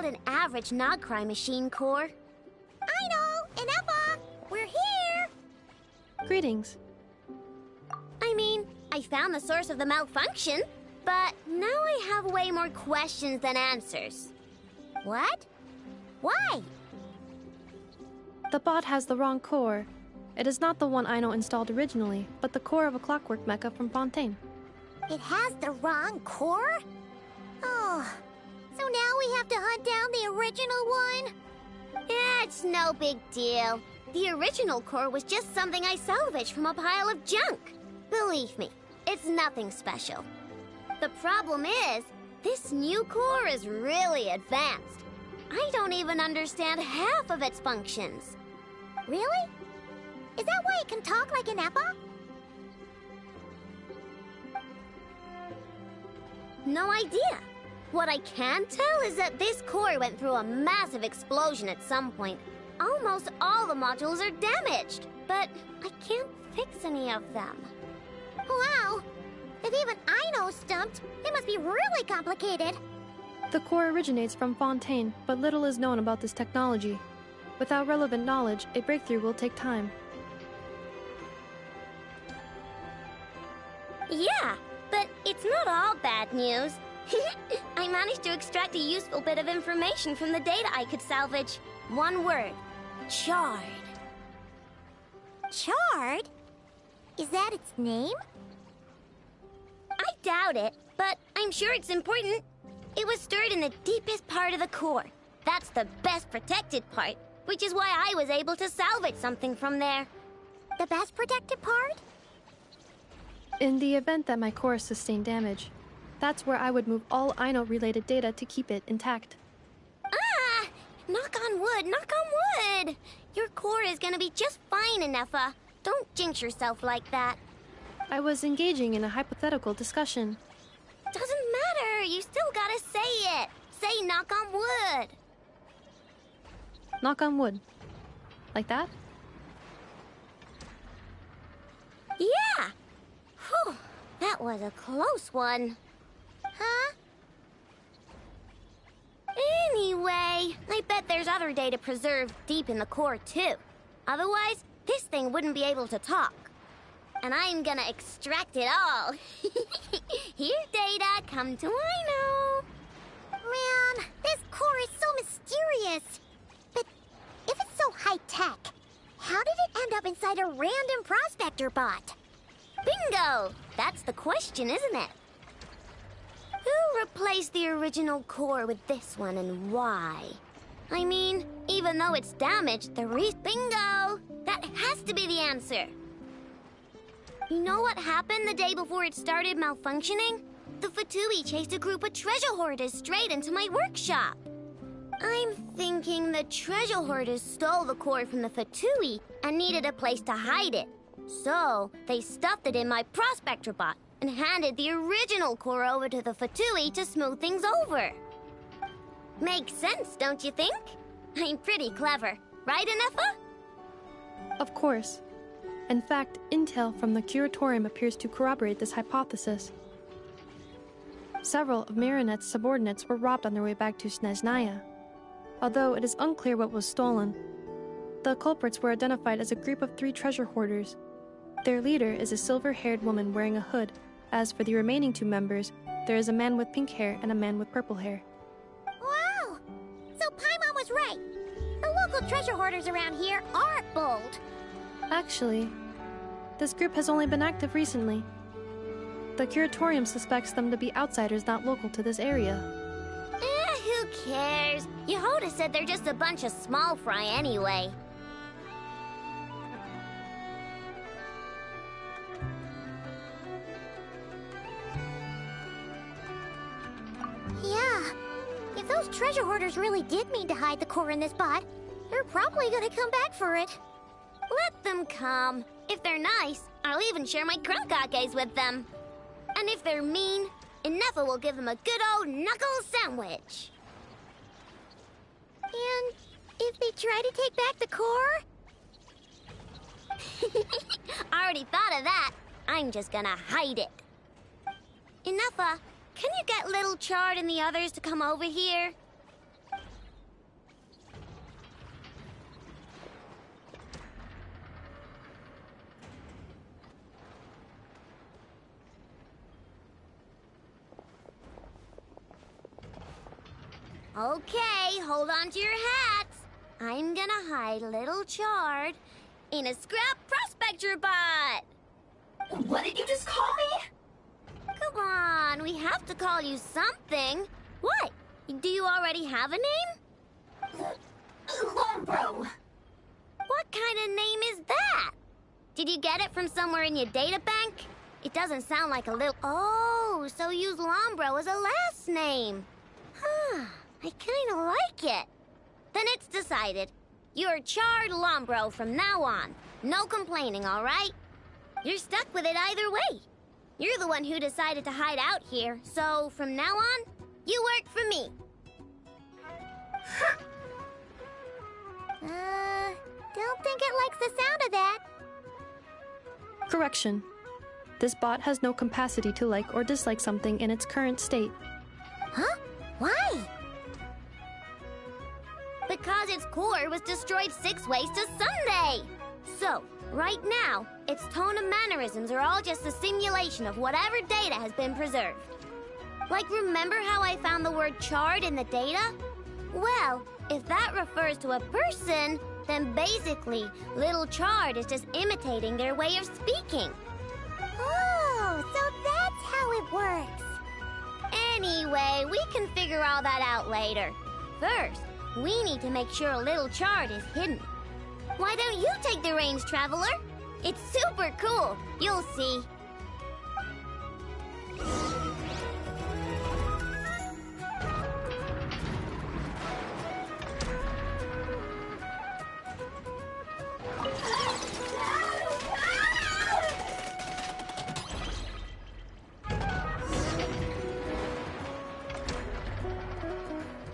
called an average Nod-Krai machine core. I know! Inepa! We're here! Greetings. I mean, I found the source of the malfunction, but now I have way more questions than answers. What? Why? The bot has the wrong core. It is not the one Aino installed originally, but the core of a clockwork mecha from Fontaine. It has the wrong core? Oh, so now we have to hunt down the original one? Yeah, it's no big deal. The original core was just something I salvaged from a pile of junk. Believe me, it's nothing special. The problem is, this new core is really advanced. I don't even understand half of its functions. Really? Is that why it can talk like an Inepa? No idea. What I can tell is that this core went through a massive explosion at some point. Almost all the modules are damaged, but I can't fix any of them. Wow! If even Aino's stumped, it must be really complicated. The core originates from Fontaine, but little is known about this technology. Without relevant knowledge, a breakthrough will take time. Yeah, but it's not all bad news. I managed to extract a useful bit of information from the data I could salvage. One word. Charred. Charred? Is that its name? I doubt it, but I'm sure it's important. It was stored in the deepest part of the core. That's the best protected part, which is why I was able to salvage something from there. The best protected part? In the event that my core sustained damage, that's where I would move all Aino-related data to keep it intact. Ah! Knock on wood, knock on wood! Your core is gonna be just fine, Inepa. Don't jinx yourself like that. I was engaging in a hypothetical discussion. Doesn't matter, you still gotta say it. Say knock on wood. Knock on wood. Like that? Yeah! Whew, that was a close one. Huh? Anyway, I bet there's other data preserved deep in the core too. Otherwise, this thing wouldn't be able to talk. And I'm gonna extract it all. Here, data, come to Aino. Man, this core is so mysterious. But if it's so high-tech, how did it end up inside a random prospector bot? Bingo! That's the question, isn't it? Who replaced the original core with this one and why? I mean, even though it's damaged, Bingo! That has to be the answer. You know what happened the day before it started malfunctioning? The Fatui chased a group of treasure hoarders straight into my workshop. I'm thinking the treasure hoarders stole the core from the Fatui and needed a place to hide it. So, they stuffed it in my prospector bot and handed the original core over to the Fatui to smooth things over. Makes sense, don't you think? I'm pretty clever, right, Inepa? Of course. In fact, intel from the curatorium appears to corroborate this hypothesis. Several of Marinette's subordinates were robbed on their way back to Snezhnaya. Although it is unclear what was stolen, the culprits were identified as a group of 3 treasure hoarders. Their leader is a silver-haired woman wearing a hood. As for the remaining 2 members, there is a man with pink hair and a man with purple hair. Wow! So Paimon was right. The local treasure hoarders around here aren't bold. Actually, this group has only been active recently. The curatorium suspects them to be outsiders not local to this area. Who cares? Yehoda said they're just a bunch of small fry anyway. Yeah. If those treasure hoarders really did mean to hide the core in this bot, they're probably gonna come back for it. Let them come. If they're nice, I'll even share my crankakes with them. And if they're mean, Inepa will give them a good old knuckle sandwich. And if they try to take back the core? I already thought of that. I'm just gonna hide it. Inepa, can you get Little Chard and the others to come over here? Okay, hold on to your hats. I'm gonna hide Little Chard in a scrap prospector bot. What did you just call me? Come on, we have to call you something. What? Do you already have a name? Lombro. What kind of name is that? Did you get it from somewhere in your data bank? It doesn't sound like a little... Oh, so you use Lombro as a last name. Huh, I kind of like it. Then it's decided. You're Chard Lombro from now on. No complaining, all right? You're stuck with it either way. You're the one who decided to hide out here, so from now on, you work for me. Don't think it likes the sound of that. Correction. This bot has no capacity to like or dislike something in its current state. Huh? Why? Because its core was destroyed 6 ways to Sunday. So, right now, its tone and mannerisms are all just a simulation of whatever data has been preserved. Like, remember how I found the word Chard in the data? Well, if that refers to a person, then basically, Little Chard is just imitating their way of speaking. Oh, so that's how it works. Anyway, we can figure all that out later. First, we need to make sure Little Chard is hidden. Why don't you take the reins, Traveler? It's super cool. You'll see.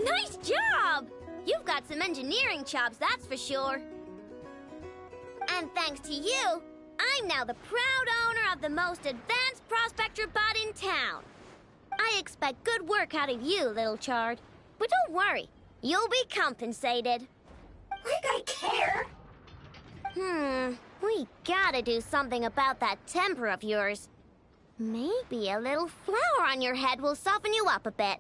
Nice job! You've got some engineering chops, that's for sure. And thanks to you, I'm now the proud owner of the most advanced prospector bot in town. I expect good work out of you, Little Chard. But don't worry, you'll be compensated. Like I care. We gotta do something about that temper of yours. Maybe a little flower on your head will soften you up a bit.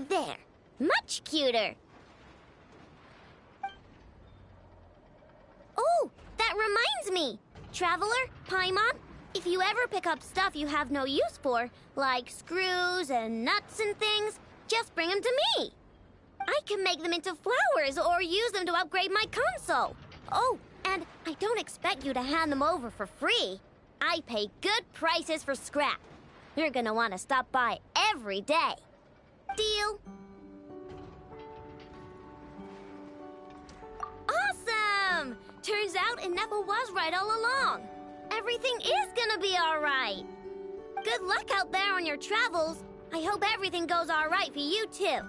There. Much cuter. Oh, that reminds me. Traveler, Paimon, if you ever pick up stuff you have no use for, like screws and nuts and things, just bring them to me. I can make them into flowers or use them to upgrade my console. Oh, and I don't expect you to hand them over for free. I pay good prices for scrap. You're gonna want to stop by every day. Deal? Awesome! Turns out Ineffa was right all along. Everything is gonna be all right. Good luck out there on your travels. I hope everything goes all right for you, too.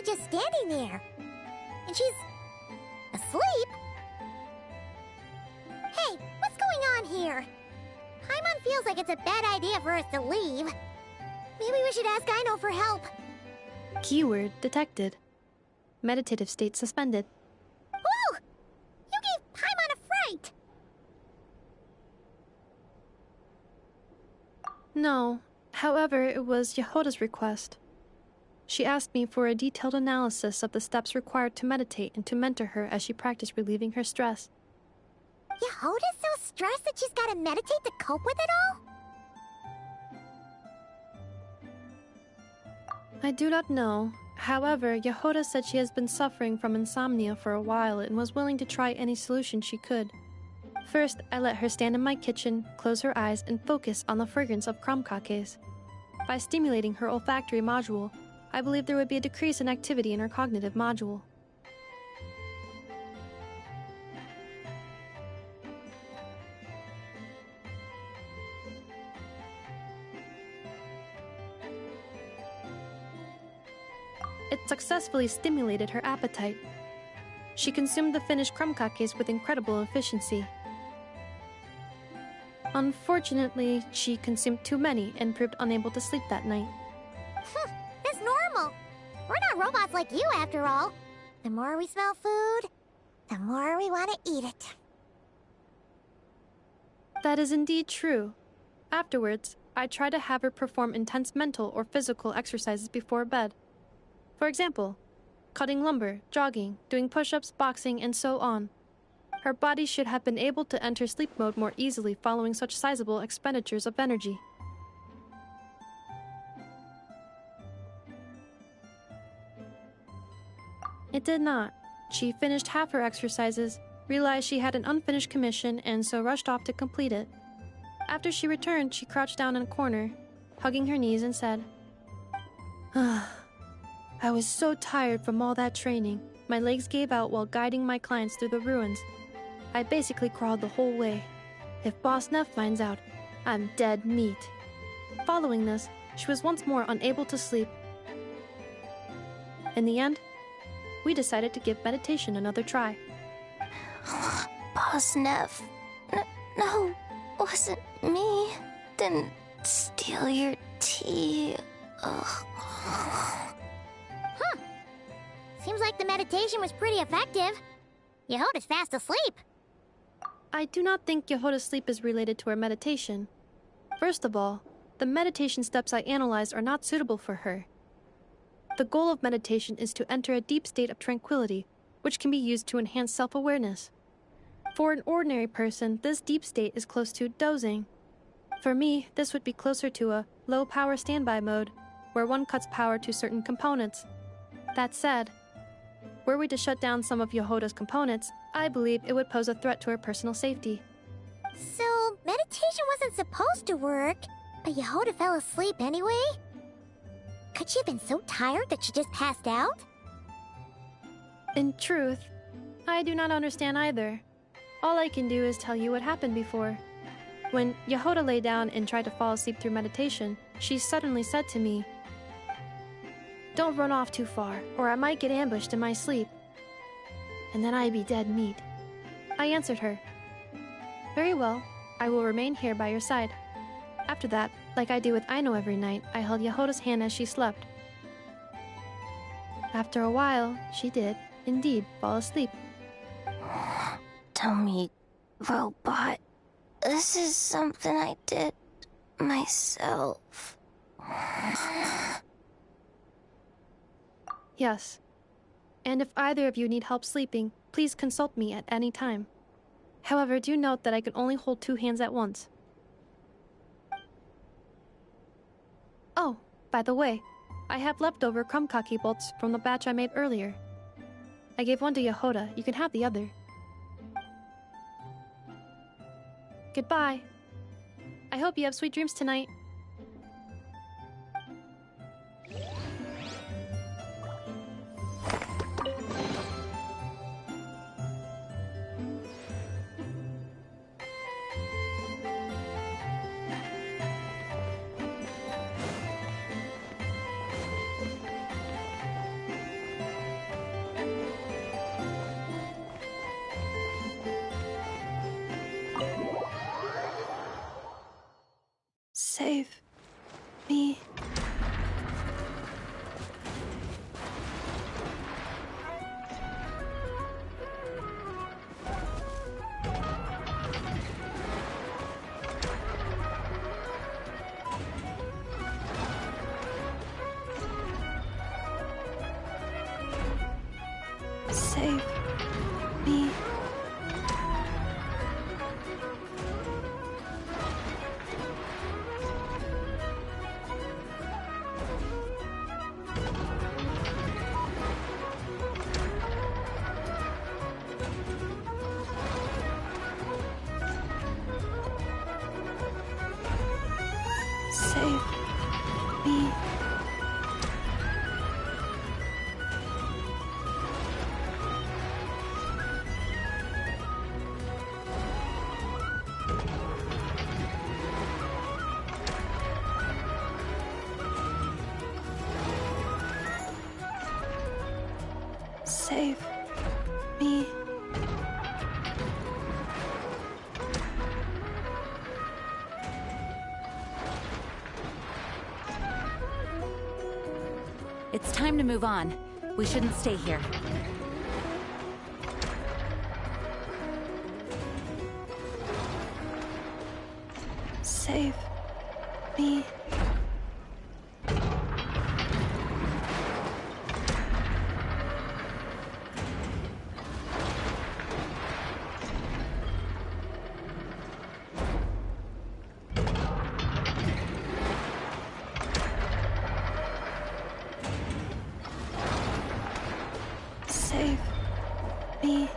just standing there. And she's asleep. feels like it's a bad idea for us to leave. Maybe we should ask Aino for help. Keyword detected. Meditative state suspended. Whoa! You gave Paimon a fright! No. However, it was Yehoda's request. She asked me for a detailed analysis of the steps required to meditate and to mentor her as she practiced relieving her stress. Yehoda's so stressed that she's gotta meditate to cope with it all? I do not know. However, Yehoda said she has been suffering from insomnia for a while and was willing to try any solution she could. First, I let her stand in my kitchen, close her eyes, and focus on the fragrance of crumcakes. By stimulating her olfactory module, I believe there would be a decrease in activity in her cognitive module. It successfully stimulated her appetite. She consumed the finished crumcakes with incredible efficiency. Unfortunately, she consumed too many and proved unable to sleep that night. It's normal. We're not robots like you, after all. The more we smell food, the more we want to eat it. That is indeed true. Afterwards, I try to have her perform intense mental or physical exercises before bed. For example, cutting lumber, jogging, doing push-ups, boxing, and so on. Her body should have been able to enter sleep mode more easily following such sizable expenditures of energy. It did not. She finished half her exercises, realized she had an unfinished commission, and so rushed off to complete it. After she returned, she crouched down in a corner, hugging her knees, and said, I was so tired from all that training. My legs gave out while guiding my clients through the ruins. I basically crawled the whole way. If Boss Neff finds out, I'm dead meat. Following this, she was once more unable to sleep. In the end, we decided to give meditation another try. Boss Neff. No, wasn't me. Didn't steal your tea. Ugh. Seems like the meditation was pretty effective. Yehoda's fast asleep. I do not think Yehoda's sleep is related to her meditation. First of all, the meditation steps I analyzed are not suitable for her. The goal of meditation is to enter a deep state of tranquility, which can be used to enhance self-awareness. For an ordinary person, this deep state is close to dozing. For me, this would be closer to a low-power standby mode, where one cuts power to certain components. That said, were we to shut down some of Yehoda's components, I believe it would pose a threat to her personal safety. So, meditation wasn't supposed to work, but Yehoda fell asleep anyway? Could she have been so tired that she just passed out? In truth, I do not understand either. All I can do is tell you what happened before. When Yehoda lay down and tried to fall asleep through meditation, she suddenly said to me, "Don't run off too far, or I might get ambushed in my sleep. And then I'd be dead meat." I answered her, "Very well, I will remain here by your side." After that, like I do with Aino every night, I held Yehoda's hand as she slept. After a while, she did, indeed, fall asleep. Tell me, robot, this is something I did myself. Yes. And if either of you need help sleeping, please consult me at any time. However, do note that I can only hold 2 hands at once. Oh, by the way, I have leftover crumcake bolts from the batch I made earlier. I gave one to Yehoda. You can have the other. Goodbye. I hope you have sweet dreams tonight. Save me. Save me. Save me. Save me. It's time to move on. We shouldn't stay here. Save me. Save me.